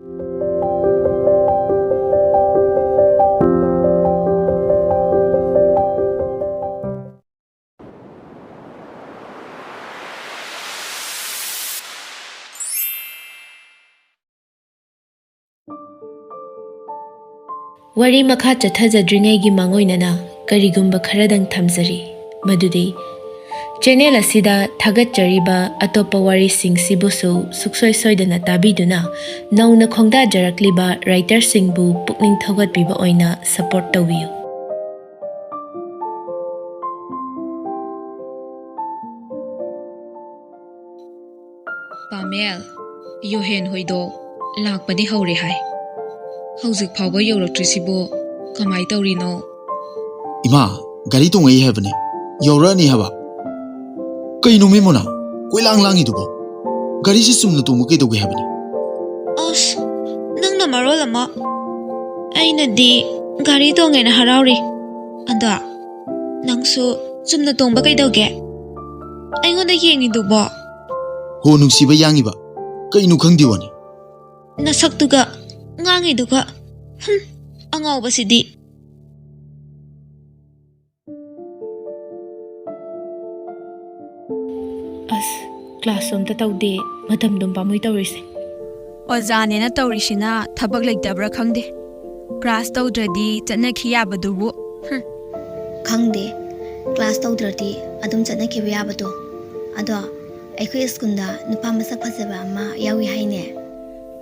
Wari makha chathajadringai gi mangoinana karigumba kharadang thamjari madudi channel asida thagatchariba atopa wari sing sibusu suksoi soidana tabiduna nauna khongda jarakliba writer singbu pukning thogat biba oina support tawiyu. Pamel Yohen hoido lakpadi hore hai hauzik phawba yauraktrisibo kamai tawrino Ima gari tongai habane yaurani haba kaino memona koilang langi dubo gari si sumna tumu kai doge habane As nangna marol ama aina di gari tongai na harauri anda nangsu sumna tongba kai doge aingonda yengi dubo ho nungsiba yangiba kaino khangdiwani nasaktuga ngangi duga angawba sidi class om ta tawde madam dum pamui tawrise Ozane na tawrishina thabak leitabra khangde class tawdradi chana khiya badubu khangde class tawdradi adum chana khiya badu ado aikhoi skunda nupa masak phasaba ama yawi haine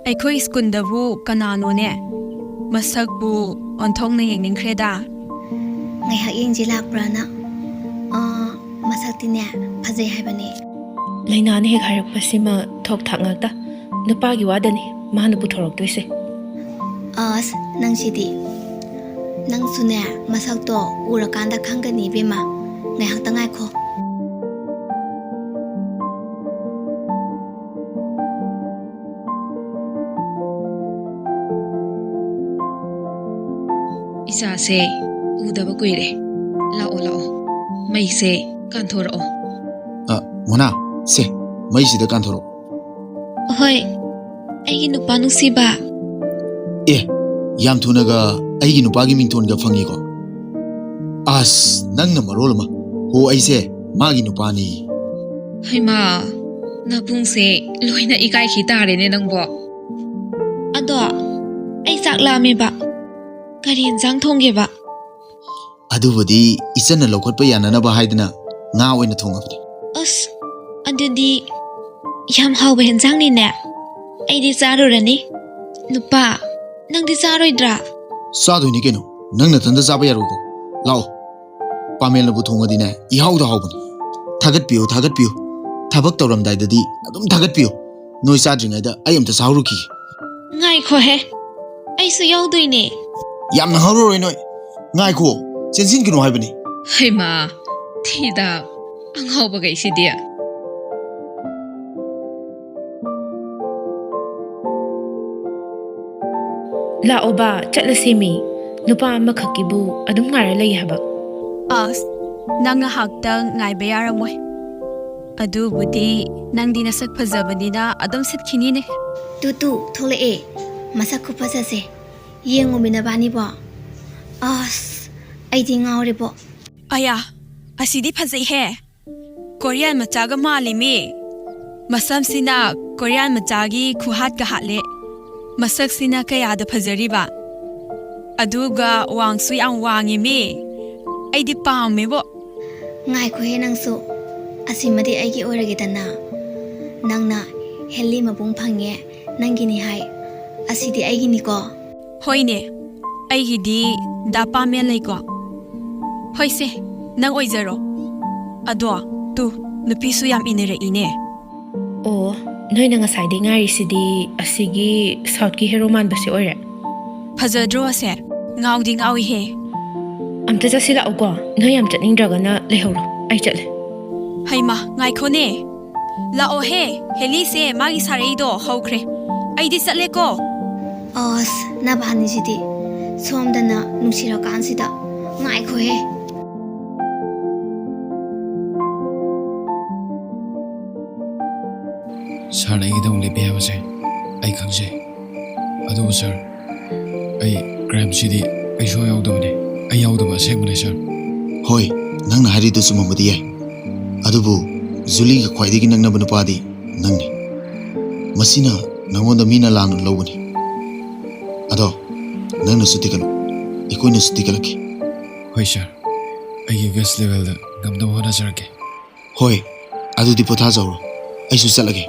aikhoi skundabu kanano ne masakbu onthongna yengningkhreda ngai ha yengji lakprana masakti ne phajai haibani lainane hek harakpasima thok thangakta nupagi wadani manu puthorok toise as nangsidi nangsune masakto urakanda khangani bema ngai hakta ngai kho isa se udaba kuire lao mai se kanthoro mona se mai sida kanthoro hoi aigi nupa nusiba yam thunaga aigi nupagi mingthon ga phangi ko as nangna marolama ho aise magi nupani haima napung se loina ikai khitare ne nangbo ado ai saklami ba kari enjang thongge ba adubudi isana lokotpa yanana ba haidna nga oina thongabdi as adudi yam hawbe enjang ni ne ai di charurani nupa nang di charoidra sadoini keno nangna thanda chaba yarugo lao pamel na bu thongadi ne ihawda hawbani thagat piyo thabak tawram daidadi adum thagat piyo noi chadringai da ai amta sawruki ngai kho he ai su yaudoine yamna hawroi noi ngai kho chensin kino haibani haima thida angawba gai sidia la oba chatlasimi nupa amakhakibu adum ngara lei haba as nangna haktang ngaiba yaramoi adubudi nangdi nasak phajabadina adum sitkhini ne tutu thole e masak khu phasase yengo mina bani bo as aidi ngawre bo aya asidi phajai he Korean machaga malimi masam sina Korean machagi khuhat ka hale masak sina kayada phajariba aduga wangsu yang wangi mi aidi pame bo ngai kho he nangsu asimadi aigi orage dana nangna helli mabung phange nangini hai asidi aigi ni ko hoine aigi di da pame lai ko hoise nang oizaro ado tu nupisu yam inere ine oh noina ngasai de ngari sidi asigi south ki hero man basi ore phajadro ase ngaudi ngawi he amta jasila ugo noi am chatning dragana lehoro ai chatle haima ngai khone la o he heli se magi sarei do hokre aidi chatle ko as na bani sidi somdana nungsira kansida ngai kho he Sar ai dong le be ha se ai khang se ꯑꯗꯨꯕꯨ ꯁꯥꯔ ꯑꯩ ꯀ꯭ꯔꯥꯏꯝꯁꯤꯗꯤ ꯑꯩ ꯁꯨꯡꯌꯥꯎ ꯌꯥꯎꯗꯕꯅꯤ ꯑꯩ ꯌꯥꯎꯗꯕ ꯑꯁꯦꯡꯕꯅꯤ ꯁꯥꯔ ꯍꯣꯏ ꯅꯪꯅ ꯍꯥꯏꯔꯤꯗꯨ ꯆꯨꯝꯃꯝꯕꯗꯤ ꯌꯥꯏ ꯑꯗꯨꯕꯨ ꯖꯨꯂꯤꯒ ꯈ꯭ꯋꯥꯏꯗꯒꯤ ꯅꯛꯅꯕ ꯅꯨꯄꯥꯗꯤ ꯅꯪꯅꯤ ꯃꯁꯤꯅ ꯅꯪꯉꯣꯟꯗ ꯃꯤꯅ ꯂꯥꯟꯅ ꯂꯧꯕꯅꯤ ꯑꯗꯣ ꯅꯪꯅꯁꯨ ꯇꯤꯀꯠꯂꯨ ꯑꯩꯈꯣꯏꯅꯁꯨ ꯇꯤꯀꯠꯂꯛꯈꯤ ꯍꯣꯏ ꯁꯥꯔ ꯑꯩꯒꯤ ꯕꯦꯁ ꯂꯦꯚꯦꯜꯗ ꯉꯝꯅꯕ ꯍꯣꯠꯅꯖꯔꯛꯀꯦ ꯍꯣꯏ ꯑꯗꯨꯗꯤ ꯄꯣꯊꯥꯖꯧꯔꯣ ꯑꯩꯁꯨ ꯆꯠꯂꯒꯦ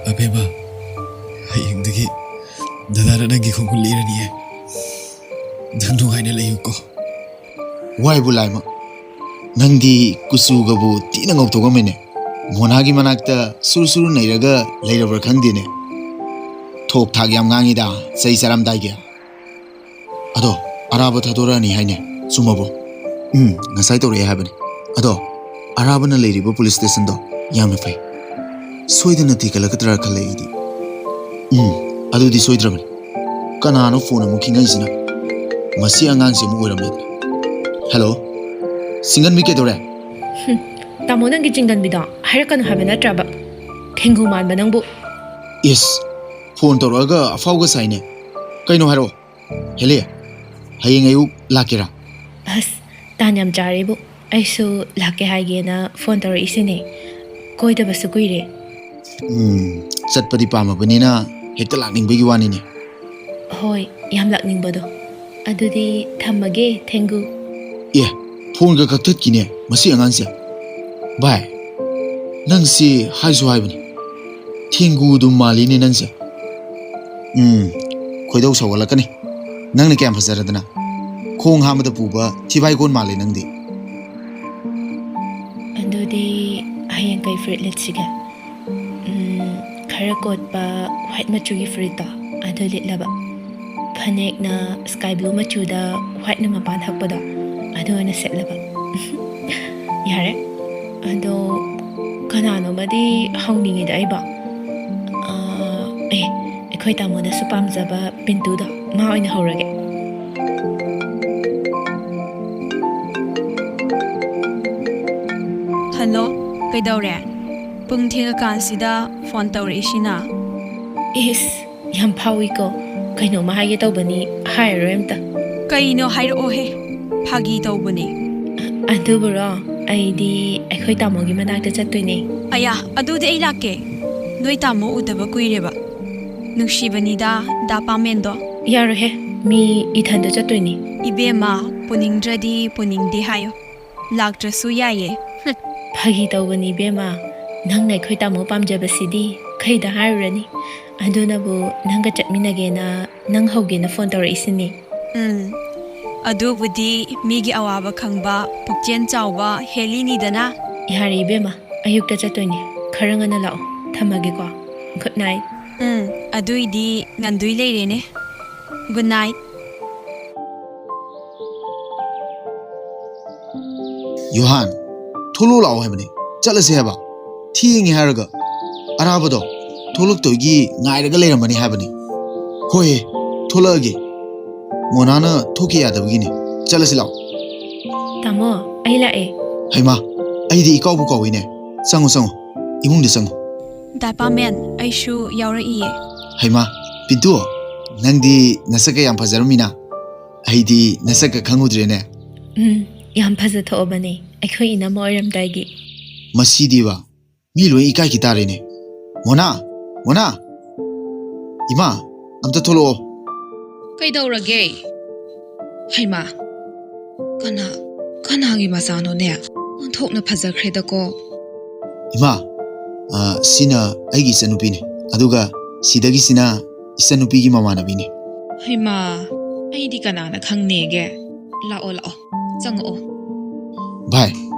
ꯑꯕꯦꯝꯃ ꯍꯌꯦꯡꯗꯒꯤ ꯗꯗꯥꯅ ꯅꯪꯒꯤ ꯈꯣꯡꯒꯨꯜ ꯂꯤꯔꯅꯤꯌꯦ ꯅꯪ ꯅꯨꯡꯉꯥꯏꯅ ꯂꯩꯌꯨꯀꯣ ꯋꯥꯏꯕꯨ ꯂꯥꯏꯃ ꯅꯪꯗꯤ ꯀꯨꯆꯨꯒꯕꯨ ꯊꯤꯅ ꯉꯧꯊꯣꯛꯑꯝꯃꯦꯅꯦ ꯃꯣꯅꯥꯒꯤ ꯃꯅꯥꯛꯇ ꯁꯨꯔ ꯁꯨꯔ ꯅꯩꯔꯒ ꯂꯩꯔꯕ꯭ꯔꯥ ꯈꯪꯗꯦꯅꯦ ꯊꯣꯛ ꯊꯥꯛ ꯌꯥꯝ ꯉꯥꯡꯉꯤꯗ ꯆꯩ ꯆꯥꯔꯝꯗꯥꯏꯒꯤ ꯑꯗꯣ ꯑꯔꯥꯕ ꯊꯥꯗꯣꯔꯛꯑꯅꯤ ꯍꯥꯏꯅꯦ ꯆꯨꯝꯃꯕꯣ ꯉꯁꯥꯏ ꯇꯧꯔꯛꯑꯦ ꯍꯥꯏꯕꯅꯤ ꯑꯗꯣ ꯑꯔꯥꯕꯅ ꯂꯩꯔꯤꯕ ꯄꯨꯂꯤꯁ ꯁ꯭ꯇꯦꯁꯟꯗꯣ ꯌꯥꯝꯅ ꯐꯩ ꯁꯣꯏꯗꯅ ꯊꯤꯒꯠꯂꯛꯀꯗ꯭ꯔꯥ ꯈꯜꯂꯦ ꯑꯩꯗꯤ ꯑꯗꯨꯗꯤ ꯁꯣꯏꯗ꯭ꯔꯕꯅꯤ ꯀꯅꯥꯅꯣ ꯐꯣꯟ ꯑꯃꯨꯛ ꯈꯤꯡꯉꯛꯏꯁꯤꯅ ꯃꯁꯤ ꯑꯉꯥꯡꯁꯤ ꯑꯃꯨꯛ ꯑꯣꯏꯔꯝꯃꯦꯗꯅ ꯍꯦꯜꯂꯣ ꯁꯤꯡꯒꯟꯕꯤ ꯀꯩꯗꯧꯔꯦ ꯇꯥꯃꯣ ꯅꯪꯒꯤ ꯆꯤꯡꯒꯟꯕꯤꯗꯣ ꯍꯥꯏꯔꯛꯀꯅꯨ ꯍꯥꯏꯕ ꯅꯠꯇ꯭ꯔꯕ ꯊꯦꯡꯒꯨ ꯃꯥꯟꯕ ꯅꯪꯕꯨ ꯏꯁ ꯐꯣꯟ ꯇꯧꯔꯛꯑꯒ ꯑꯐꯥꯎꯒ ꯁꯥꯏꯅꯦ ꯀꯩꯅꯣ ꯍꯥꯏꯔꯛꯑꯣ ꯍꯦꯂꯤ ꯍꯌꯦꯡ ꯑꯌꯨꯛ ꯂꯥꯛꯀꯦꯔꯥ ꯑꯁ ꯇꯥꯟ ꯌꯥꯝ ꯆꯥꯔꯦꯕꯨ ꯑꯩꯁꯨ ꯂꯥꯛꯀꯦ ꯍꯥꯏꯒꯦꯅ ꯐꯣꯟ ꯇꯧꯔꯛꯏꯁꯤꯅꯦ ꯀꯣꯏꯗꯕꯁꯨ ꯀꯨꯏꯔꯦ ꯆꯠꯄꯗꯤ ꯄꯥꯝꯃꯕꯅꯤꯅ ꯍꯦꯛꯇ ꯂꯥꯛꯅꯤꯡꯕꯒꯤ ꯋꯥꯅꯤꯅꯦ ꯍꯣꯏ ꯌꯥꯝ ꯂꯥꯛꯅꯤꯡꯕꯗꯣ ꯑꯗꯨꯗꯤ ꯊꯝꯃꯒꯦ ꯊꯦꯡꯒꯨ ꯑꯦ ꯐꯣꯟꯒ ꯀꯛꯊꯠꯈꯤꯅꯦ ꯃꯁꯤ ꯑꯉꯥꯡꯁꯦ ꯚꯥꯏ ꯅꯪꯁꯤ ꯍꯥꯏꯁꯨ ꯍꯥꯏꯕꯅꯤ ꯊꯦꯡꯒꯨꯗꯨ ꯃꯥꯜꯂꯤꯅꯦ ꯅꯪꯁꯦ ꯈꯣꯏꯗꯧ ꯁꯧꯒꯠꯂꯛꯀꯅꯤ ꯅꯪꯅ ꯀꯌꯥꯝ ꯐꯖꯔꯗꯅ ꯈꯣꯡ ꯍꯥꯝꯕꯗ ꯄꯨꯕ ꯊꯤꯕꯥꯏꯒꯣꯟ ꯃꯥꯜꯂꯦ ꯅꯪꯗꯤ ꯑꯗꯨꯗꯤ ꯍꯌꯦꯡ ꯀꯩ ꯐꯨꯔꯤꯠ ꯂꯤꯠꯁꯤꯒꯦ ꯈꯔ ꯀꯣꯠꯄ ꯋꯥꯏꯠ ꯃꯆꯨꯒꯤ ꯐꯨꯔꯤꯠꯇꯣ ꯑꯗꯨ ꯂꯤꯠꯂꯕ ꯐꯅꯦꯛꯅ ꯁ꯭ꯀꯥꯏ ꯕ꯭ꯂꯨ ꯃꯆꯨꯗ ꯋꯥꯏꯠꯅ ꯃꯄꯥꯟ ꯍꯛꯄꯗꯣ ꯑꯗꯨ ꯑꯣꯏꯅ ꯁꯦꯠꯂꯕ ꯌꯥꯔꯦ ꯑꯗꯣ ꯀꯅꯥꯅꯣꯃꯗꯤ ꯍꯧꯅꯤꯡꯉꯤꯗ ꯑꯩꯕꯣ ꯑꯩꯈꯣই ꯇꯥꯃꯣꯅꯁꯨ ꯄꯥꯝꯖꯕ ꯄꯤꯟꯇꯨꯗꯣ ꯃꯥ ꯑꯣꯏꯅ ꯍꯧꯔꯒꯦ ꯍꯜꯂꯣ ꯀꯩꯗꯧꯔꯦ ꯄꯨꯡ ꯊꯦꯡꯉꯀꯥꯟꯁꯤꯗ ꯐꯣꯟ ꯇꯧꯔꯛꯏꯁꯤꯅ ꯏꯁ ꯌꯥꯝ ꯐꯥꯎꯏꯀꯣ ꯀꯩꯅꯣꯝꯃ ꯍꯥꯏꯒꯦ ꯇꯧꯕꯅꯤ ꯍꯥꯏꯔꯔꯣꯏ ꯑꯝꯇ ꯀꯩꯅꯣ ꯍꯥꯏꯔꯛꯑꯣꯍꯦ ꯐꯥꯒꯤ ꯇꯧꯕꯅꯤ ꯑꯗꯨꯕꯨꯔꯣ ꯑꯩꯗꯤ ꯑꯩꯈꯣꯏ ꯇꯥꯃꯣꯒꯤ ꯃꯅꯥꯛꯇ ꯆꯠꯇꯣꯏꯅꯦ ꯑꯌꯥ ꯑꯗꯨꯗꯤ ꯑꯩ ꯂꯥꯛꯀꯦ ꯅꯣꯏ ꯇꯥꯃꯣ ꯎꯗꯕ ꯀꯨꯏꯔꯦꯕ ꯅꯨꯡꯁꯤꯕꯅꯤꯗ ꯗꯥ ꯄꯥꯃꯦꯟꯗꯣ ꯌꯥꯔꯣꯏꯍꯦ ꯃꯤ ꯏꯊꯟꯗ ꯆꯠꯇꯣꯏꯅꯤ 이베마 ꯄꯨꯅꯤꯡꯗ꯭ꯔꯗꯤ ꯄꯨꯅꯤꯡꯗꯦ ꯍꯥꯏꯌꯣ ꯂꯥꯛꯇ꯭ꯔꯁꯨ ꯌꯥꯏꯌꯦ ꯐꯥꯒꯤ ꯇꯧꯕꯅꯤ ꯏꯕꯦꯝꯃ ꯅꯪꯅ ꯑꯩꯈꯣꯏ ꯇꯥꯃꯣ ꯄꯥꯝꯖꯕꯁꯤꯗꯤ ꯀꯩꯗ ꯍꯥꯏꯔꯨꯔꯅꯤ ꯑꯗꯨꯅꯕꯨ ꯅꯪꯒ ꯆꯠꯃꯤꯟꯅꯒꯦꯅ ꯅꯪ ꯍꯧꯒꯦꯅ ꯐꯣꯟ ꯇꯧꯔꯛꯏꯁꯤꯅꯤ ꯑꯗꯨꯕꯨꯗꯤ ꯃꯤꯒꯤ ꯑꯋꯥꯕ ꯈꯪꯕ ꯄꯨꯛꯆꯦꯜ ꯆꯥꯎꯕ ꯍꯦꯂꯤꯅꯤꯗꯅ ꯌꯥꯔꯦ ꯏꯕꯦꯝꯃ ꯑꯌꯨꯛꯇ ꯆꯠꯇꯣꯏꯅꯤ ꯈꯔ ꯉꯟꯅ ꯂꯥꯛꯑꯣ ꯊꯝꯃꯒꯦꯀꯣ ꯒꯨꯗ ꯅꯥꯏꯠ ꯑꯗꯨꯏꯗꯤ ꯉꯟꯗꯣꯏ ꯂꯩꯔꯦꯅꯦ ꯒꯨꯗ ꯅꯥꯏꯠ ꯌꯣꯍꯥꯟ ꯊꯣꯛꯂꯛꯑꯣ ꯂꯥꯛꯑꯣ ꯍꯥꯏꯕꯅꯤ ꯆꯠꯂꯁꯦ ꯍꯥꯏꯕ ꯊꯦꯡꯉꯦ ꯍꯥꯏꯔꯒ ꯑꯔꯥꯕꯗꯣ ꯊꯣꯛꯂꯛꯇꯣꯏꯒꯤ ꯉꯥꯏꯔꯒ ꯂꯩꯔꯝꯃꯅꯤ ꯍꯥꯏꯕꯅꯤ ꯍꯣꯏ ꯊꯣꯛꯂꯛꯑꯒꯦ ꯃꯣꯅꯥꯅ ꯊꯣꯛꯈꯤ ꯌꯥꯗꯕꯒꯤꯅꯤ ꯆꯠꯂꯁꯤ ꯂꯥꯛꯑꯣ ꯇꯥꯃꯣ ꯑꯩ ꯂꯥꯛꯑꯦ ꯍꯩꯃꯥ ꯑꯩꯗꯤ ꯏꯀꯥꯎꯕꯨ ꯀꯥꯎꯏꯅꯦ ꯆꯪꯉꯣ ꯆꯪꯉꯣ ꯏꯃꯨꯡꯗ ꯆꯪꯉꯣ ꯗꯥ ꯄꯥꯃꯦꯟ ꯑꯩꯁꯨ ꯌꯥꯎꯔꯛꯏꯌꯦ ꯍꯩꯃꯥ ꯄꯤꯟꯇꯨ ꯅꯪꯗꯤ ꯅꯁꯛꯀ ꯌꯥꯝ ꯐꯖꯔꯝꯃꯤꯅ ꯑꯩꯗꯤ ꯅꯁꯛꯀ ꯈꯪꯉꯨꯗ꯭ꯔꯦꯅꯦ ꯌꯥꯝ ꯐꯖꯊꯣꯛꯑꯕꯅꯦ ꯑꯩꯈꯣꯏ ꯏꯅꯝꯃ ꯑꯣꯏꯔꯝꯗꯥꯏꯒꯤ ꯃꯁꯤꯗꯤꯕ ꯃꯤ ꯂꯣꯏ ꯏꯀꯥꯏꯈꯤ ꯇꯥꯔꯦꯅꯦ ꯃꯣꯅꯥ ꯃꯣꯅꯥ ꯏꯃꯥ ꯑꯝꯇ ꯊꯣꯛꯂꯛꯑꯣ ꯀꯩꯗꯧꯔꯒꯦ ꯍꯩꯃꯥ ꯀꯅꯥꯒꯤ ꯃꯆꯥꯅꯣꯅꯦ ꯑꯣꯟꯊꯣꯛꯅ ꯐꯖꯈ꯭ꯔꯦꯗꯀꯣ ꯏꯃꯥ ꯁꯤꯅ ꯑꯩꯒꯤ ꯏꯆꯟꯅꯨꯄꯤꯅꯤ ꯑꯗꯨꯒ ꯁꯤꯗꯒꯤꯁꯤꯅ ꯏꯆꯟꯅꯨꯄꯤꯒꯤ ꯃꯃꯥꯟꯅꯕꯤꯅꯤ ꯍꯩꯃꯥ ꯑꯩꯗꯤ ꯀꯅꯥꯅ ꯈꯪꯅꯦꯒꯦ ꯂꯥꯛꯑꯣ ꯆꯪꯉꯛꯑꯣ ꯚꯥꯏ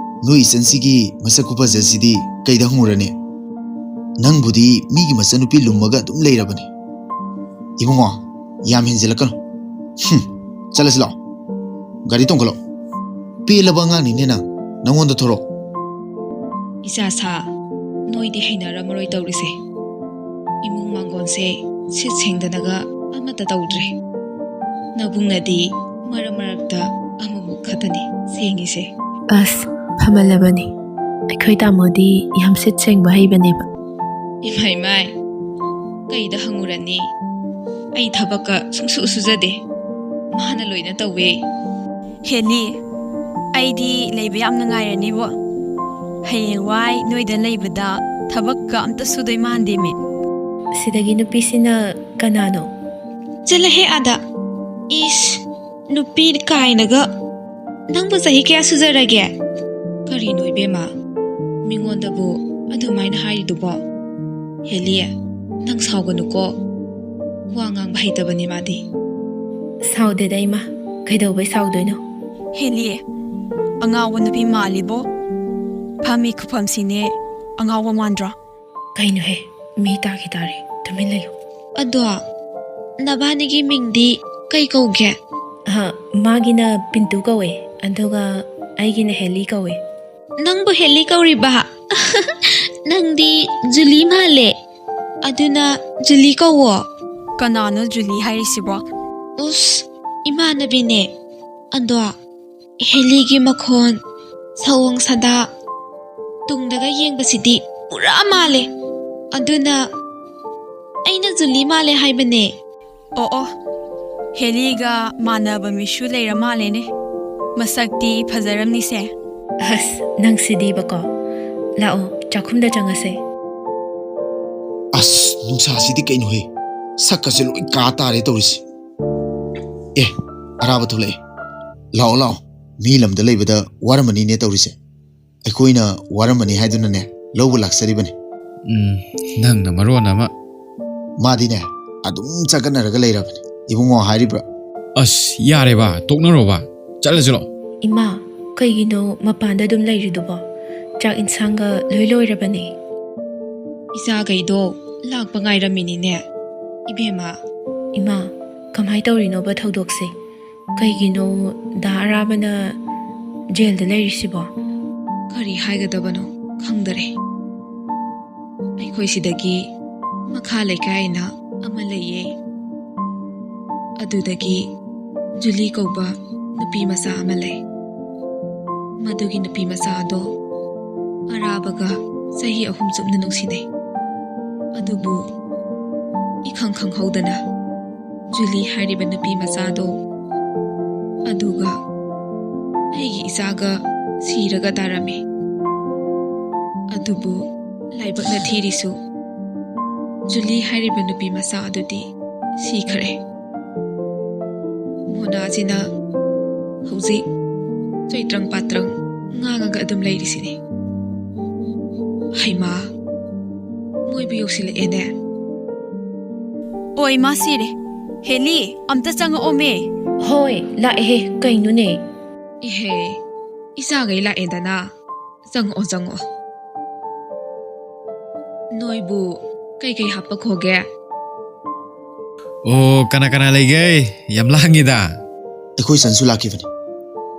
ꯅꯣꯏ ꯏꯆꯟꯁꯤꯒꯤ ꯃꯁꯛ ꯈꯨꯐꯖꯁꯤꯗꯤ ꯀꯩꯗ ꯍꯪꯉꯨꯔꯅꯤ ꯅꯪꯕꯨꯗꯤ ꯃꯤꯒꯤ ꯃꯆꯟꯅꯨꯄꯤ ꯂꯨꯝꯃꯒ ꯑꯗꯨꯝ ꯂꯩꯔꯕꯅꯤ ꯏꯕꯨꯡꯉꯣ ꯌꯥꯝ ꯍꯦꯟꯖꯤꯜꯂꯛꯀꯅꯨ ꯆꯠꯂꯁꯤ ꯂꯥꯛꯑꯣ ꯒꯥꯔꯤ ꯇꯣꯡꯈꯠꯂꯣ ꯄꯦꯜꯂꯕ ꯑꯉꯥꯡꯅꯤꯅꯦ ꯅꯪꯉꯣꯟꯗ ꯊꯣꯔꯛꯑꯣ ꯏꯆꯥꯁꯥ ꯅꯣꯏꯗꯤ ꯍꯩꯅꯔꯝꯃꯔꯣꯏ ꯇꯧꯔꯤꯁꯦ ꯏꯃꯨꯡ ꯃꯥꯡꯒꯣꯟꯁꯦ ꯁꯤꯠ ꯁꯦꯡꯗꯅꯒ ꯑꯃꯠꯇ ꯇꯧꯗ꯭ꯔꯦ ꯅꯕꯨꯡꯅꯗꯤ ꯃꯔꯛꯇ ꯑꯃꯃꯨꯛ ꯈꯛꯇꯅꯤ ꯁꯦꯡꯉꯤꯁꯦ ꯑꯁ ꯐꯃꯜꯂꯕꯅꯤ ꯑꯩꯈꯣꯏ ꯇꯥꯃꯣꯗꯤ ꯌꯥꯝ ꯁꯤꯠ ꯁꯦꯡꯕ ꯍꯩꯕꯅꯦꯕ ꯏꯃꯥꯏ ꯀꯩꯗ ꯍꯪꯉꯨꯔꯅꯤ ꯑꯩ ꯊꯕꯛꯀ ꯁꯨꯡꯁꯨ ꯁꯨꯖꯗꯦ ꯃꯥꯅ ꯂꯣꯏꯅ ꯇꯧꯋꯦ ꯍꯦꯂꯤ ꯑꯩꯗꯤ ꯂꯩꯕ ꯌꯥꯝ ꯅꯨꯡꯉꯥꯏꯔꯅꯤꯕꯣ ꯍꯌꯦꯡꯋꯥꯏ ꯅꯣꯏꯗ ꯂꯩꯕꯗ ꯊꯕꯛꯀ ꯑꯝꯇ ꯁꯨꯗꯣꯏ ꯃꯥꯟꯗꯦꯃꯤ ꯁꯤꯗꯒꯤ ꯅꯨꯄꯤꯁꯤꯅ ꯀꯅꯥꯅꯣ? ꯆꯠꯂꯍꯦ ꯑꯥꯗ ꯏꯁ ꯅꯨꯄꯤ ꯀꯥꯏꯅꯒ ꯅꯪꯕꯨ ꯆꯍꯤ ꯀꯌꯥ ꯁꯨꯖꯔꯒꯦ? ꯀꯔꯤꯅꯣ ꯏꯕꯦꯝꯃ ꯃꯤꯉꯣꯟꯗꯕꯨ ꯑꯗꯨꯃꯥꯏꯅ ꯍꯥꯏꯔꯤꯗꯨꯕꯣ ꯍꯦꯂꯤ ꯅꯪ ꯁꯥꯎꯒꯅꯨꯀꯣ ꯋꯥ ꯉꯥꯡꯕ ꯍꯩꯇꯕꯅꯤ ꯃꯥꯗꯤ ꯁꯥꯎꯗꯦꯗ ꯏꯃꯥ, ꯀꯩꯗꯧꯕꯩ ꯁꯥꯎꯗꯣꯏꯅꯣ? ꯍꯦꯂꯤ ꯑꯉꯥꯎꯕ ꯅꯨꯄꯤ ꯃꯥꯜꯂꯤꯕꯣ ꯐꯝꯃꯤ ꯈꯨꯐꯝꯁꯤꯅꯦ ꯑꯉꯥꯎꯕ ꯃꯥꯟꯗ꯭ꯔꯣ? ꯀꯩꯅꯣꯍꯦ, ꯃꯤ ꯇꯥꯈꯤ ꯇꯥꯔꯦ, ꯇꯨꯃꯤꯟ ꯂꯩꯌꯨ. ꯑꯗꯣ ꯅꯕꯥꯅꯤꯒꯤ ꯃꯤꯡꯗꯤ ꯀꯩ ꯀꯧꯒꯦ? ꯃꯥꯒꯤꯅ ꯄꯤꯟꯇꯨ ꯀꯧꯋꯦ, ꯑꯗꯨꯒ ꯑꯩꯒꯤꯅ ꯍꯦꯂꯤ ꯀꯧꯋꯦ. ꯅꯪꯕꯨ ꯍꯦꯂꯤ ꯀꯧꯔꯤꯕ? ꯅꯪꯗꯤ ꯖꯨꯂꯤ ꯃꯥꯜꯂꯦ, ꯑꯗꯨꯅ ꯖꯨꯂꯤ ꯀꯧꯋꯣ. ꯀꯅꯥꯅꯣ ꯖꯨꯂꯤ ꯍꯥꯏꯔꯤꯁꯤꯕꯣ? ꯎꯁ ꯏꯃꯥꯟꯅꯕꯤꯅꯦ. ꯑꯗꯣ ꯍꯦꯂꯤꯒꯤ ꯃꯈꯣꯟ, ꯁꯑꯣꯡ ꯁꯥꯗꯥ, ꯇꯨꯡꯗꯒ ꯌꯦꯡꯕꯁꯤꯗꯤ ꯄꯨꯔꯥ ꯃꯥꯜꯂꯦ. ꯑꯗꯨꯅ ꯑꯩꯅ ꯖꯨꯂꯤ ꯃꯥꯜꯂꯦ ꯍꯥꯏꯕꯅꯦ. ꯑꯣ ꯍꯦꯂꯤꯒ ꯃꯥꯟꯅꯕ ꯃꯤꯁꯨ ꯂꯩꯔ ꯃꯥꯜꯂꯦꯅꯦ. ꯃꯁꯛꯇꯤ ꯐꯖꯔꯝꯅꯤꯁꯦ. ꯑꯁ, ꯅꯪ ꯁꯤꯗꯤꯕꯀꯣ. ꯂꯥꯛꯑꯣ, ꯆꯥꯛꯈꯨꯝꯗ ꯆꯪꯉꯁꯦ. ꯑꯁ ꯅꯨꯡꯁꯥꯁꯤꯗꯤ ꯀꯩꯅꯣꯍꯦ, ꯁꯛꯀꯁꯦ ꯂꯣꯏ ꯀꯥ ꯇꯥꯔꯦ ꯇꯧꯔꯤꯁꯤ. ꯑꯦ ꯑꯔꯥꯕ ꯊꯣꯛꯂꯛꯑꯦ. ꯂꯥꯛꯑꯣ ꯂꯥꯛꯑꯣ, ꯃꯤ ꯂꯝꯗ ꯂꯩꯕꯗ ꯋꯥꯔꯝꯃꯅꯤꯅꯦ ꯇꯧꯔꯤꯁꯦ. ꯑꯩꯈꯣꯏꯅ ꯋꯥꯔꯝꯃꯅꯤ ꯍꯥꯏꯗꯨꯅꯅꯦ ꯂꯧꯕ ꯂꯥꯛꯆꯔꯤꯕꯅꯤ. ꯅꯪꯅ ꯃꯔꯣꯟ ꯑꯃ. ꯃꯥꯗꯤꯅꯦ ꯑꯗꯨꯝ ꯆꯒꯠꯅꯔꯒ ꯂꯩꯔꯕꯅꯤ. ꯏꯕꯨꯡꯉꯣ ꯍꯥꯏꯔꯤꯕ꯭ꯔꯥ? ꯑꯁ ꯌꯥꯔꯦꯕ, ꯇꯣꯛꯅꯔꯣꯕ, ꯆꯠꯂꯁꯤꯔꯣ. ꯏꯃꯥ, ꯀꯩꯒꯤꯅꯣ ꯃꯄꯥꯟꯗ ꯑꯗꯨꯝ ꯂꯩꯔꯤꯗꯨꯕꯣ? ꯆꯥꯛ ꯏꯟꯁꯥꯡꯒ ꯂꯣꯏ ꯂꯣꯏꯔꯕꯅꯦ. ꯏꯆꯥꯈꯩꯗꯣ ꯂꯥꯛꯄ ꯉꯥꯏꯔꯝꯃꯤꯅꯤꯅꯦ ꯏꯕꯦꯝꯃ. ꯏꯃꯥ, ꯀꯃꯥꯏ ꯇꯧꯔꯤꯅꯣꯕ ꯊꯧꯗꯣꯛꯁꯦ? ꯀꯩꯒꯤꯅꯣ ꯗꯥ ꯑꯔꯥꯕꯅ ꯖꯦꯜꯗ ꯂꯩꯔꯤꯁꯤꯕꯣ? ꯀꯔꯤ ꯍꯥꯏꯒꯗꯕꯅꯣ ꯈꯪꯗꯔꯦ. ꯑꯩꯈꯣꯏ ꯁꯤꯗꯒꯤ ꯃꯈꯥ ꯂꯩꯀꯥꯏꯅ ꯑꯃ ꯂꯩꯌꯦ. ꯑꯗꯨꯗꯒꯤ ꯖꯨꯂꯤ ꯀꯧꯕ ꯅꯨꯄꯤ ꯃꯆꯥ ꯑꯃ ꯂꯩ. ꯃꯗꯨꯒꯤ ꯅꯨꯄꯤ ꯃꯆꯥꯗꯣ ꯑꯔꯥꯕꯒ ꯆꯍꯤ 3 ꯆꯨꯞꯅ ꯅꯨꯡꯁꯤꯅꯩ. ꯑꯗꯨꯕꯨ ꯏꯈꯪ ꯈꯪꯍꯧꯗꯅ ꯖꯨꯂꯤ ꯍꯥꯏꯔꯤꯕ ꯅꯨꯄꯤ ꯃꯆꯥꯗꯣ ꯑꯗꯨꯒ ꯑꯩꯒꯤ ꯏꯆꯥꯒ ꯁꯤꯔꯒ ꯇꯥꯔꯝꯃꯤ. ꯑꯗꯨꯕꯨ ꯂꯥꯏꯕꯛꯅ ꯊꯤꯔꯤꯁꯨ ꯖꯨꯂꯤ ꯍꯥꯏꯔꯤꯕ ꯅꯨꯄꯤ ꯃꯆꯥ ꯑꯗꯨꯗꯤ ꯁꯤꯈ꯭ꯔꯦ. ꯃꯣꯅꯥꯁꯤꯅ ꯍꯧꯖꯤꯛ ꯆꯩꯇ꯭ꯔꯪ ꯄꯥꯇ꯭ꯔꯪ ꯉꯥꯡꯉꯒ ꯑꯗꯨꯝ ꯂꯩꯔꯤꯁꯤꯅꯤ. ꯍꯩꯃꯥ, ꯃꯣꯏꯕꯨ ꯌꯧꯁꯤꯜꯂꯛꯑꯦꯅꯦ. ꯑꯣꯏ ꯃꯥ ꯁꯤꯔꯦ. ꯍꯦꯂꯤ ꯑꯝꯇ ꯆꯪꯉꯛꯑꯣꯃꯦ. ꯍꯣꯏ, ꯂꯥꯛꯑꯦꯍꯦ, ꯀꯩꯅꯣꯅꯦ? ꯏꯍꯦ, ꯏꯆꯥꯈꯩ ꯂꯥꯛꯑꯦꯗꯅ. ꯆꯪꯉꯛꯑꯣ ꯆꯪꯉꯛꯑꯣ. ꯅꯣꯏꯕꯨ ꯀꯩꯀꯩ ꯍꯥꯞꯄꯈꯣꯒꯦ? ꯑꯣ, ꯀꯅꯥ ꯀꯅꯥ ꯂꯩꯒꯦ? ꯌꯥꯝ ꯂꯥꯡꯉꯤꯗ. ꯑꯩꯈꯣꯏ ꯁꯟꯁꯨ ꯂꯥꯛꯈꯤꯕꯅꯤ.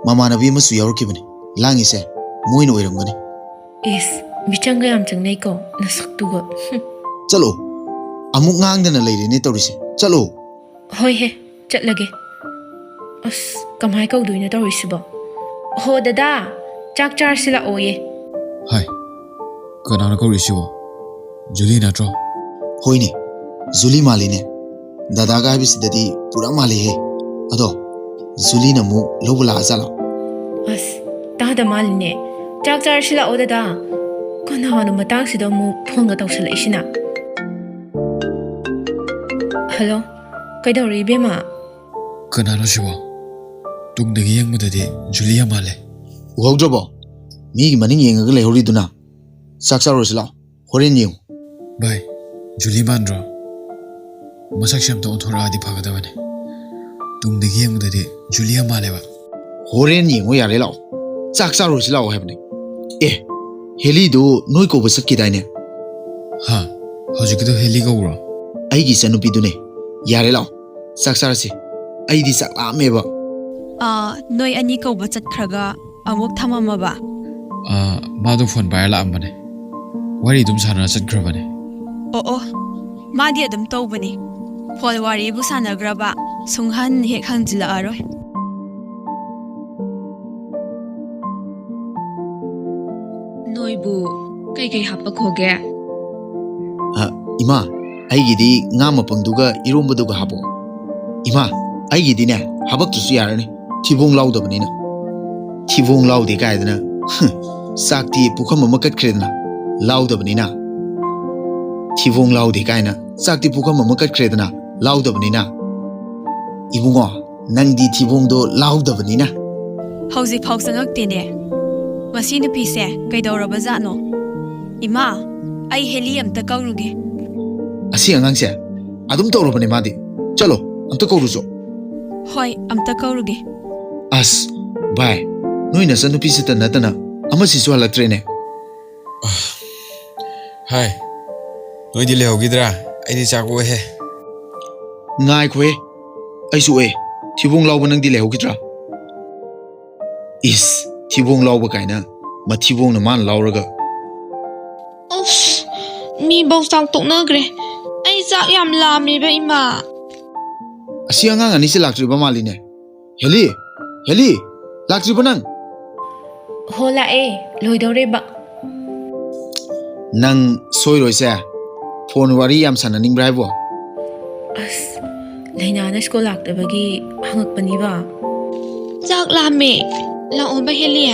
ꯃꯃꯥꯟꯅꯕꯤ ꯑꯃꯁꯨ ꯌꯥꯎꯔꯛꯈꯤꯕꯅꯤ. ꯂꯥꯡꯉꯤꯁꯦ ꯃꯣꯏꯅ ꯑꯣꯏꯔꯝꯒꯅꯤ. ꯏꯁ, ꯃꯤꯆꯪꯒ ꯌꯥꯝ ꯆꯪꯅꯩꯀꯣ, ꯅꯁꯛꯇꯨꯒ. ꯆꯠꯂꯣ, ꯑꯃꯨꯛ ꯉꯥꯡꯗꯅ ꯂꯩꯔꯦꯅꯦ ꯇꯧꯔꯤꯁꯦ. ꯆꯠꯂꯣ. ꯍꯣꯏꯍꯦ, ꯆꯠꯂꯒꯦ. ꯑꯁ, ꯀꯃꯥꯏ ꯀꯧꯗꯣꯏꯅꯣ ꯇꯧꯔꯤꯁꯤꯕꯣ? ꯍꯣ ꯗꯗꯥ, ꯆꯥꯛ ꯆꯥꯔꯁꯤ ꯂꯥꯛꯑꯣꯌꯦ. ꯍꯥꯏ, ꯀꯅꯥꯅ ꯀꯧꯔꯤꯁꯤꯕꯣ? ꯖꯨꯂꯤ ꯅꯠꯇ꯭ꯔꯣ? ꯍꯣꯏꯅꯦ, ꯖꯨꯂꯤ ꯃꯥꯜꯂꯤꯅꯦ. ꯗꯗꯥꯒ ꯍꯥꯏꯕꯁꯤꯗꯗꯤ ꯄꯨꯔꯥ ꯃꯥꯜꯂꯤꯍꯦ. ꯑꯗꯣ ꯖꯨꯂꯤꯅ ꯑꯃꯨꯛ ꯂꯧꯕ ꯂꯥꯛꯑꯖꯥꯠꯂꯣ? ꯑꯁ, ꯇꯥꯗ ꯃꯥꯜꯂꯤꯅꯦ. ꯆꯥꯛ ꯆꯥꯔꯁꯤ ꯂꯥꯛꯑꯣ ꯗꯗꯥ. ꯀꯅꯥꯅꯣ ꯃꯇꯥꯡꯁꯤꯗ ꯑꯃꯨꯛ ꯐꯣꯟꯒ ꯇꯧꯁꯜꯂꯛꯏꯁꯤꯅ? ꯍꯜꯂꯣ, ꯀꯩꯗꯧꯔꯤ ꯏꯕꯦꯝꯃ? ꯀꯅꯥꯅꯣ ꯁꯤꯕꯣ? ꯇꯨꯡꯗꯒꯤ ꯌꯦꯡꯕꯗꯗꯤ ꯖꯨꯂꯤ ꯌꯥꯝ ꯃꯥꯜꯂꯦ. ꯎꯍꯧꯗ꯭ꯔꯕꯣ? ꯃꯤꯒꯤ ꯃꯅꯤꯡ ꯌꯦꯡꯉꯒ ꯂꯩꯍꯧꯔꯤꯗꯨꯅ. ꯆꯥꯛ ꯆꯥꯔꯨꯔꯁꯤ ꯂꯥꯛꯑꯣ, ꯍꯣꯔꯦꯟ ꯌꯦꯡꯉꯨ. ꯚꯥꯏ, ꯖꯨꯂꯤ ꯃꯥꯟꯗ꯭ꯔꯣ? ꯃꯁꯛꯁꯦ ꯑꯝꯇ ꯑꯣꯟꯊꯣꯔꯛꯑꯗꯤ ꯐꯒꯗꯕꯅꯤ. ꯇꯨꯡꯗꯒꯤ ꯌꯦꯡꯕꯗꯗꯤ ꯖꯨꯂꯤ ꯌꯥꯝ ꯃꯥꯜꯂꯦꯕ. ꯍꯣꯔꯦꯟ ꯌꯦꯡꯉꯣ ꯌꯥꯔꯦ, ꯂꯥꯛꯑꯣ. ꯆꯥꯛ ꯆꯥꯔꯨꯔꯁꯤ ꯂꯥꯛꯑꯣ ꯍꯥꯏꯕꯅꯦ. ꯑꯦ, ꯍꯦꯂꯤꯗꯨ ꯅꯣꯏ ꯀꯧꯕ ꯆꯠꯈꯤꯗꯥꯏꯅꯦ? ꯍꯥ, ꯍꯧꯖꯤꯛꯀꯤꯗꯣ ꯍꯦꯂꯤ ꯀꯧꯕ꯭ꯔꯣ? ꯑꯩꯒꯤ ꯏꯆꯟꯅꯨꯄꯤꯗꯨꯅꯦ. ꯌꯥꯔꯦ ꯂꯥꯛꯑꯣ, ꯆꯥꯛ ꯆꯥꯔꯁꯤ. ꯑꯩꯗꯤ ꯆꯥꯛ ꯂꯥꯝꯃꯦꯕ. ꯅꯣꯏ ꯑꯅꯤ ꯀꯧꯕ ꯆꯠꯈ꯭ꯔꯒ ꯑꯃꯨꯛ ꯊꯝꯃꯝꯃꯕ? ꯃꯥꯗꯣ ꯐꯣꯟ ꯄꯥꯏꯔ ꯂꯥꯛꯑꯝꯕꯅꯦ. ꯋꯥꯔꯤ ꯑꯗꯨꯝ ꯁꯥꯟꯅꯔ ꯆꯠꯈ꯭ꯔꯕꯅꯦ. ꯑꯣ, ꯃꯥꯗꯤ ꯑꯗꯨꯝ ꯇꯧꯕꯅꯤ. ꯐꯣꯟ ꯋꯥꯔꯤꯕꯨ ꯁꯥꯟꯅꯈ꯭ꯔꯕ ꯁꯨꯡꯍꯟ ꯍꯦꯛ ꯍꯪꯖꯤꯜꯂꯛꯑꯔꯣꯏ. ꯅꯣꯏꯕꯨ ꯀꯩꯀꯩ ꯍꯥꯞꯄꯈꯣꯒꯦ? ꯏꯃꯥ, ꯑꯩꯒꯤꯗꯤ ꯉꯥ ꯃꯄꯪꯗꯨꯒ ꯏꯔꯣꯝꯕꯗꯨꯒ ꯍꯥꯞꯄꯣ ꯏꯃꯥ ꯑꯩꯒꯤꯗꯤꯅꯦ ꯍꯥꯄꯛꯇ꯭ꯔꯁꯨ ꯌꯥꯔꯅꯤ ꯊꯤꯕꯣꯡ ꯂꯥꯎꯗꯕꯅꯤꯅ ꯊꯤꯕꯣꯡ ꯂꯥꯎꯗꯦ ꯀꯥꯏꯗꯅ ꯆꯥꯛꯇꯤ ꯄꯨꯈꯝ ꯑꯃ ꯀꯠꯈ꯭ꯔꯦꯗꯅ ꯂꯥꯎꯗꯕꯅꯤꯅ ꯊꯤꯕꯣꯡ ꯂꯥꯎꯗꯦ ꯀꯥꯏꯅ ꯆꯥꯛꯇꯤ ꯄꯨꯈꯝ ꯑꯃ ꯀꯠꯈ꯭ꯔꯦꯗꯅ ꯂꯥꯎꯗꯕꯅꯤꯅ 이붕어 ꯅꯪꯗꯤ ꯊꯤꯕꯣꯡꯗꯣ ꯂꯥꯎꯗꯕꯅꯤ나 ꯍꯧꯖꯤꯛ ꯐꯥꯎ ꯆꯪꯉꯛꯇꯦꯅꯦ ꯃꯁꯤ ꯅꯨꯄꯤꯁꯦ ꯀꯩꯗꯧꯔꯕꯖꯥꯠꯅꯣ ꯏꯃꯥ ꯑꯩ ꯍꯦꯂꯤ ꯑꯝꯇ ꯀꯧꯔꯨꯒꯦ ꯑꯁꯤ ꯑꯉꯥꯡꯁꯦ ꯑꯗꯨꯝ ꯇꯧꯔꯕꯅꯦ ꯃꯥꯗꯤ ꯆꯠꯂꯣ ꯑꯝꯇ ꯀꯧꯔꯨꯆꯣ ꯍꯣꯏ ꯑꯝꯇ ꯀꯧꯔꯨꯒꯦ ꯑꯁ ꯚꯥꯏ ꯅꯣꯏ ꯅꯆꯟꯅꯨꯄꯤꯁꯤꯇ ꯅꯠꯇꯅ ꯑꯃꯁꯤꯁꯨ ꯍꯜꯂꯛꯇ꯭ꯔꯦꯅꯦ ꯍꯥꯏ ꯅꯣꯏꯗꯤ ꯂꯩꯍꯧꯈꯤꯗ꯭ꯔꯥ ꯑꯩꯗꯤ ꯆꯥꯛ ꯑꯣꯏꯍꯦ ꯉꯥꯏꯈꯣꯍꯦ ꯑꯩꯁꯨ ꯑꯣꯏ ꯊꯤꯕꯣꯡ ꯂꯥꯎꯕ ꯅꯪꯗꯤ ꯂꯩꯍꯧꯈꯤꯗ꯭ꯔꯥ ꯏꯁ ꯊꯤꯕꯣꯡ ꯂꯥꯎꯕ ꯀꯥꯏꯅ ꯃꯊꯤꯕꯣꯡꯅ ꯃꯥꯅ ꯂꯥꯎꯔꯒ ꯑꯁ ꯃꯤꯐꯧ ꯆꯥꯛ ꯇꯣꯛꯅꯈ꯭ꯔꯦ ꯑꯩ ꯆꯥꯛ ꯌꯥꯝ ꯂꯥꯝꯃꯦꯕ ꯏꯃꯥ ꯑꯁꯤ ꯑꯉꯥꯡ ꯑꯅꯤꯁꯦ ꯂꯥꯛꯇ꯭ꯔꯤꯕ ꯃꯥꯜꯂꯤꯅꯦ ꯍꯦꯂꯤ ꯍꯦꯂꯤ ꯂꯥꯛꯇ꯭ꯔꯤꯕ ꯅꯪ ꯍꯣ ꯂꯥꯛꯑꯦ ꯂꯣꯏꯗꯧꯔꯦꯕ ꯅꯪ ꯁꯣꯏꯔꯣꯏꯁꯦ ꯐꯣꯟ ꯋꯥꯔꯤ ꯌꯥꯝ ꯁꯥꯟꯅꯅꯤꯡꯕ꯭ꯔꯥ ꯍꯥꯏꯕꯣ ꯑꯁ ꯂꯩꯅꯥꯅ ꯁ꯭ꯀꯨꯜ ꯂꯥꯛꯇꯕꯒꯤ ꯍꯪꯉꯛꯄꯅꯤꯕ ꯆꯥꯛ ꯂꯥꯝꯃꯦ ꯂꯥꯛꯑꯣꯕ ꯍꯦꯜꯂꯤ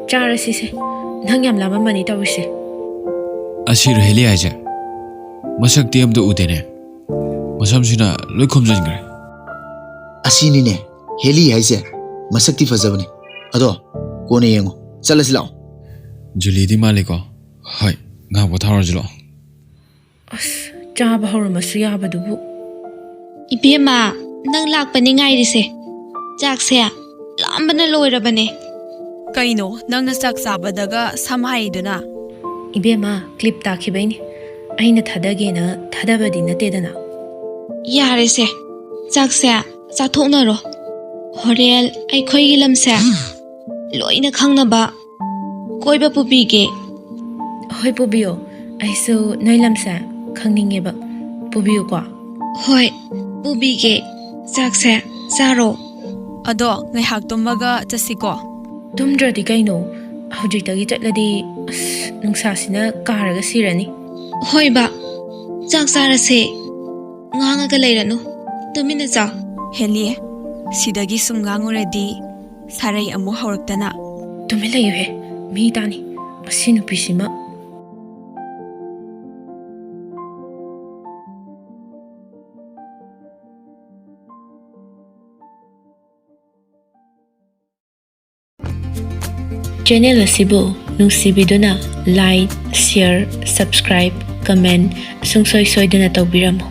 ꯆꯥꯔꯁꯤꯁꯦ ꯅꯪ ꯌꯥꯝ ꯂꯥꯝꯃꯝꯃꯅꯤ ꯇꯧꯔꯤꯁꯦ ꯑꯁꯤꯔꯣ ꯍꯦꯂꯤ ꯍꯥꯏꯁꯦ ꯃꯁꯛꯇꯤ ꯑꯝꯇ ꯎꯗꯦꯅꯦ ꯃꯁꯝꯁꯤꯅ ꯂꯣꯏ ꯈꯨꯝꯖꯤꯟꯈ꯭ꯔꯦ ꯑꯁꯤꯅꯤꯅꯦ ꯍꯦꯂꯤ ꯍꯥꯏꯁꯦ ꯃꯁꯛꯇꯤ ꯐꯖꯕꯅꯦ ꯑꯗꯣ ꯀꯣꯟꯅ ꯌꯦꯡꯉꯣ ꯆꯠꯂꯁꯤ ꯂꯥꯛꯑꯣ ꯖꯨꯂꯤꯗꯤ ꯃꯥꯜꯂꯤꯀꯣ ꯍꯣꯏ ꯉꯥꯏꯍꯥꯛ ꯄꯣꯊꯥꯔꯁꯤ ꯂꯥꯛꯑꯣ ꯑꯁ ꯆꯥꯕ ꯍꯧꯔꯝꯃꯁꯨ ꯌꯥꯕꯗꯨꯕꯨ 이비엠아 ꯅꯪ ꯂꯥꯛꯄꯅꯤ ꯉꯥꯏꯔꯤꯁꯦ ꯆꯥꯛꯁꯦ ꯂꯥꯝꯕꯅ ꯂꯣꯏꯔꯕꯅꯦ ꯀꯩꯅꯣ ꯅꯪꯅ ꯆꯥꯛ ꯆꯥꯕꯗꯒ ꯁꯝ ꯍꯥꯏꯗꯨꯅ 이베마 클립 따키베니 아이나 타다게나 타다바디 나테다나 ꯌꯥꯔꯦꯁꯦ ꯆꯥꯛꯁꯦ ꯆꯥꯊꯣꯛꯅꯔꯣ ꯍꯣꯔꯦꯟ ꯑꯩꯈꯣꯏꯒꯤ ꯂꯝꯁꯦ ꯂꯣꯏꯅ ꯈꯪꯅꯕ ꯀꯣꯏꯕ ꯄꯨꯕꯤꯒꯦ ꯍꯣꯏ ꯄꯨꯕꯤꯌꯣ ꯑꯩꯁꯨ ꯅꯣꯏ ꯂꯝꯁꯦ ꯈꯪꯅꯤꯡꯉꯦꯕ ꯄꯨꯕꯤꯌꯨꯀꯣ ꯍꯣꯏ ꯄꯨꯕꯤꯒꯦ ꯆꯥꯛꯁꯦ ꯆꯥꯔꯣ ꯑꯗꯣ ꯉꯥꯏꯍꯥꯛ ꯇꯨꯝꯃꯒ ꯆꯠꯁꯤꯀꯣ ꯇꯨꯝꯗ꯭ꯔꯗꯤ ꯀꯩꯅꯣ ꯍꯧꯖꯤꯛꯇꯒꯤ ꯆꯠꯂꯗꯤ ꯑꯁ ꯅꯨꯡꯁꯥꯁꯤꯅ ꯀꯥꯔꯒ ꯁꯤꯔꯅꯤ ꯍꯣꯏꯕ ꯆꯥꯛ ꯆꯥꯔꯁꯦ ꯉꯥꯡꯉꯒ ꯂꯩꯔꯅꯨ ꯇꯨꯃꯤꯟꯅ ꯆꯥꯎ ꯍꯦꯂꯤ ꯁꯤꯗꯒꯤ ꯁꯨꯝ ꯉꯥꯡꯉꯨꯔꯗꯤ ꯁꯥꯔꯩ ꯑꯃꯨꯛ ꯍꯧꯔꯛꯇꯅ ꯇꯨꯃꯤꯟ ꯂꯩꯌꯨꯍꯦ ꯃꯤ ꯇꯥꯅꯤ ꯃꯁꯤ ꯅꯨꯄꯤꯁꯤꯃ ꯆꯦꯅꯦꯜ ꯑꯁꯤꯕꯨ ꯅꯨꯡꯁꯤꯕꯤꯗꯨꯅ ꯂꯥꯏꯛ, ꯁꯤꯌꯔ, ꯁꯕꯁꯀ꯭ꯔꯥꯏꯕ, ꯀꯃꯦꯟ ꯁꯨꯡꯁꯣꯏ ꯁꯣꯏꯗꯅ ꯇꯧꯕꯤꯔꯝꯃꯨ